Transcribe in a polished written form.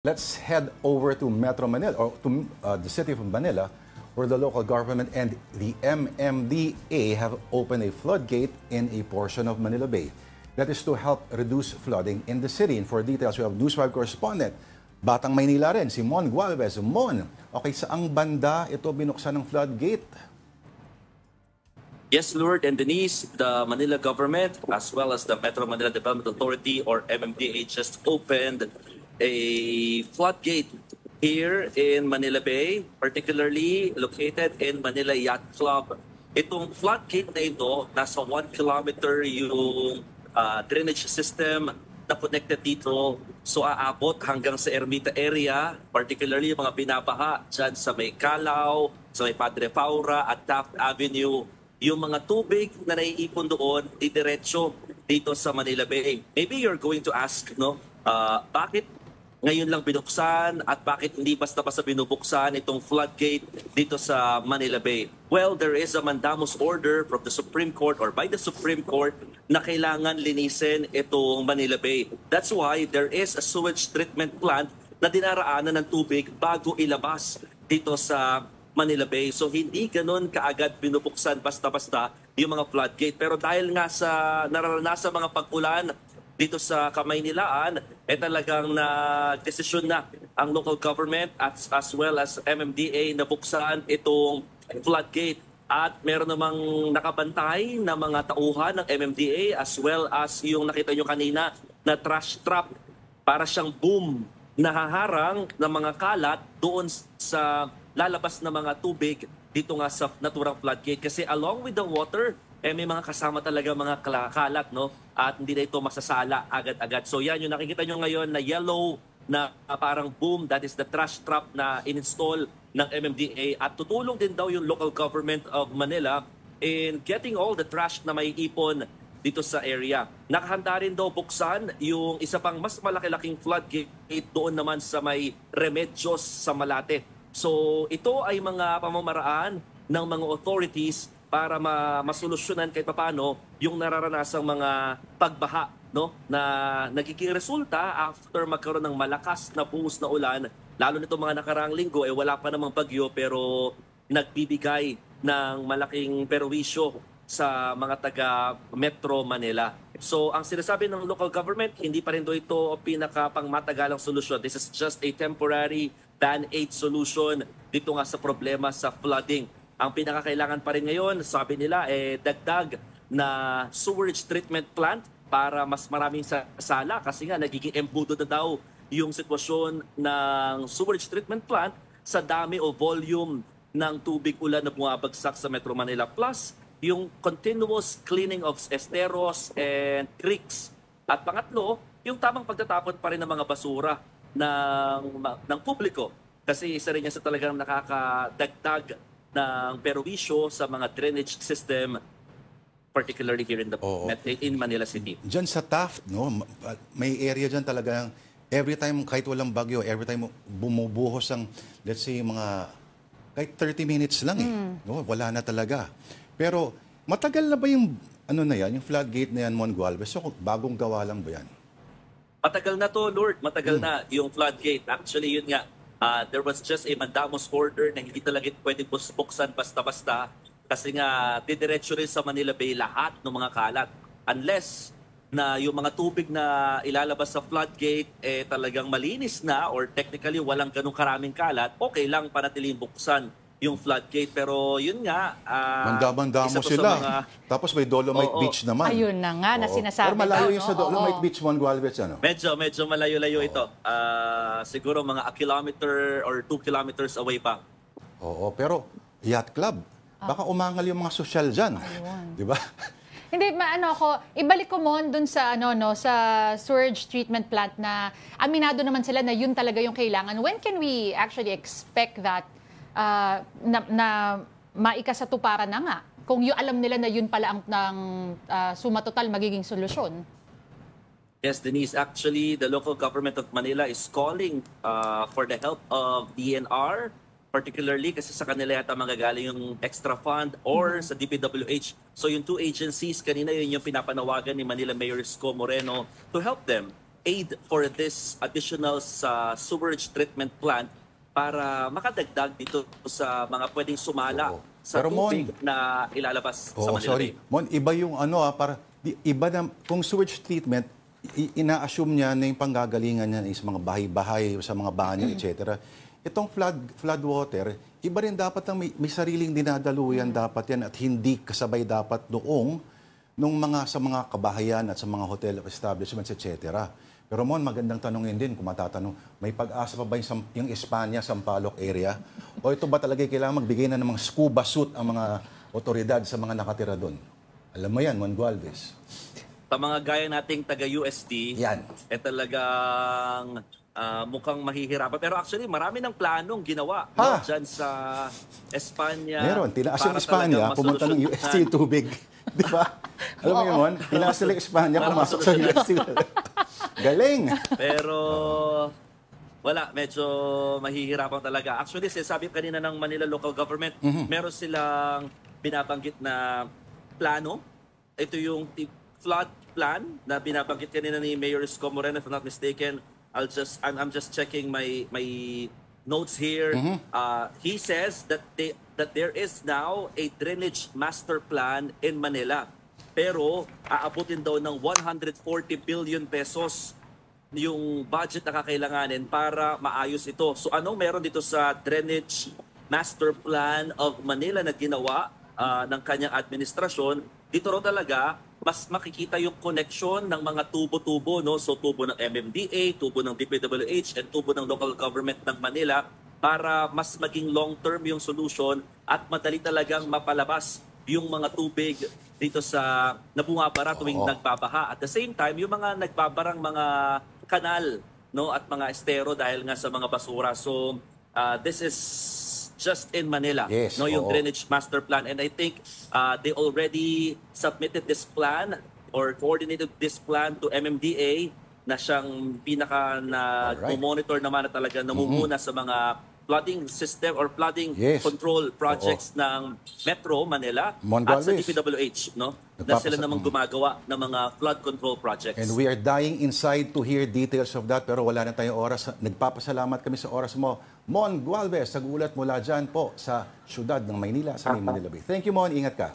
Let's head over to Metro Manila, or to the city of Manila, where the local government and the MMDA have opened a floodgate in a portion of Manila Bay. That is to help reduce flooding in the city. And for details, we have News 5 correspondent, Batang Maynila rin, si Mon Gualvez. Mon, okay, saang banda ito binuksan ng floodgate? Yes, Lord and Denise, the Manila government as well as the Metro Manila Development Authority or MMDA just opened a floodgate here in Manila Bay, particularly located in Manila Yacht Club. Itong floodgate na ito, nasa 1 kilometer yung drainage system na connected dito. So aabot hanggang sa Ermita area, particularly yung mga binabaha dyan sa may Calao, sa may Padre Faura at Taft Avenue. Yung mga tubig na naiipon doon, didiretso dito sa Manila Bay. Maybe you're going to ask, no, bakit ngayon lang binuksan at bakit hindi basta-basta binubuksan itong floodgate dito sa Manila Bay? Well, there is a mandamus order from the Supreme Court or by the Supreme Court na kailangan linisin itong Manila Bay. That's why there is a sewage treatment plant na dinaraanan ng tubig bago ilabas dito sa Manila Bay. So hindi ganun kaagad binubuksan basta-basta yung mga floodgate. Pero dahil nga sa nararanasan mga pag-ulan dito sa Kamaynilaan, talagang na-desisyon na ang local government as well as MMDA na buksan itong floodgate. At meron namang nakabantay na mga tauhan ng MMDA as well as yung nakita nyo kanina na trash trap para siyang boom na haharang ng mga kalat doon sa lalabas na mga tubig dito nga sa naturang floodgate. Kasi along with the water, may mga kasama talaga mga kalat, no? At hindi na ito masasala agad-agad. So yan, yung nakikita nyo ngayon na yellow na parang boom, that is the trash trap na in-install ng MMDA. At tutulong din daw yung local government of Manila in getting all the trash na may ipon dito sa area. Nakahanda rin daw buksan yung isa pang mas malaki-laking floodgate doon naman sa may Remedios sa Malate. So ito ay mga pamamaraan ng mga authorities para masolusyonan kahit paano yung nararanasang mga pagbaha, no, na nagiging resulta after magkaroon ng malakas na buhos na ulan. Lalo nito mga nakaraang linggo, wala pa namang bagyo pero nagbibigay ng malaking perwisyo sa mga taga Metro Manila. So ang sinasabi ng local government, hindi pa rin ito pinakapangmatagalang solusyon. This is just a temporary band-aid solution dito nga sa problema sa flooding. Ang pinakakailangan pa rin ngayon, sabi nila, dagdag na sewage treatment plant para mas maraming sala kasi nga nagiging embudo na daw yung sitwasyon ng sewage treatment plant sa dami o volume ng tubig ulan na bumabagsak sa Metro Manila. Plus, yung continuous cleaning of esteros and creeks. At pangatlo, yung tamang pagtatapon pa rin ng mga basura ng publiko. Kasi isa rin yan sa talagang nakakadagdag ng perwisyo sa mga drainage system, particularly here in Manila City. Diyan sa Taft, no, may area diyan talagang every time kahit walang bagyo, every time bumubuhos ang, let's say, mga kahit 30 minutes lang no, wala na talaga. Pero matagal na ba yung ano na yan, yung floodgate na yan, Mon Gualvez? So bagong gawa lang ba yan? Matagal na to, Lord. Matagal na yung floodgate. Actually, yun nga, there was just a mandamus order na hindi talaga pwede buksan basta-basta kasi nga didiretso rin sa Manila Bay lahat ng mga kalat. Unless na yung mga tubig na ilalabas sa floodgate talagang malinis na or technically walang ganong karaming kalat, okay lang panatiling buksan yung floodgate. Pero yun nga, manda-manda mo sila. Tapos may Dolomite Beach naman. Ayun na nga, na sinasabi. Pero malayo yung sa Dolomite Beach, Mon Gualvez, ano? Medyo malayo-layo ito. Siguro mga a kilometer or 2 kilometers away pa. Oo, pero yacht club. Baka umangal yung mga sosyal dyan. Di ba? Hindi, ibalik ko mo dun sa, sa sewage treatment plant na aminado naman sila na yun talaga yung kailangan. When can we actually expect that na maikasatuparan na nga? Kung yung alam nila na yun pala ang suma total magiging solusyon. Yes, Denise. Actually, the local government of Manila is calling for the help of DNR, particularly kasi sa kanila yata magagaling yung extra fund or sa DPWH. So yung two agencies, kanina yun yung pinapanawagan ni Manila Mayor Isko Moreno to help them aid for this additional sewage treatment plant para makadagdag dito sa mga pwedeng sumala Oo. sa Pero, tubig Mon, na ilalabas sa Manila sorry. Bay. Mon, iba yung iba na, kung sewage treatment, ina-assume niya na yung panggagalingan niya is mga bahay-bahay, sa mga banyo, etc. Itong flood water, iba rin dapat ang may sariling dinadaluyan dapat yan at hindi kasabay dapat sa mga kabahayan at sa mga hotel establishments, etc. Pero Mon, magandang tanongin din kung matatanong, may pag-asa pa ba yung Espanya, Sampaloc area? O ito ba talaga kailangan magbigay na ng mga scuba suit ang mga otoridad sa mga nakatira doon? Alam mo yan, Mon Gualvez. Sa mga gaya nating taga-UST, Yan. talagang mukhang mahihirapan. Pero actually, marami ng planong ginawa no, dyan sa Espanya. Meron. Tinaas yung para Espanya, talagang pumunta ng masolusyonan. UST yung tubig. Di ba? Alam mo yun, Mon? Tinaas nila yung Espanya, Para pumasok sa UST. Galing! Pero wala, medyo mahihirapan talaga. Actually, sinasabi kanina ng Manila Local Government, meron silang binabanggit na plano. Ito yung flood plan na binabanggit kanina ni Mayor Isko Moreno, if I'm not mistaken. I'm just checking my notes here. He says that there is now a drainage master plan in Manila. Pero aabutin daw ng 140 billion pesos yung budget na kakailanganin para maayos ito. So anong meron dito sa drainage master plan of Manila na ginawa ng kanyang administrasyon? Dito raw talaga mas makikita yung connection ng mga tubo-tubo, no? So tubo ng MMDA, tubo ng DPWH, and tubo ng local government ng Manila para mas maging long-term yung solution at madali talagang mapalabas yung mga tubig dito sa nabungabara tuwing nagbabaha. At the same time, yung mga nagbabarang mga kanal, no, at mga estero dahil nga sa mga basura. So this is just in Manila, Yes, no, yung oo. drainage master plan, and I think they already submitted this plan or coordinated this plan to MMDA na siyang pinaka na Alright. monitor naman na talaga namumuna sa mga flooding system or flooding Yes. control projects ng Metro Manila Mon at sa Galvez. DPWH, no? Na sila namang gumagawa ng mga flood control projects. And we are dying inside to hear details of that, pero wala na tayong oras. Nagpapasalamat kami sa oras mo. Mon Gualvez, nagulat mula dyan po sa siyudad ng Maynila, sa Manila Bay. Thank you, Mon. Ingat ka.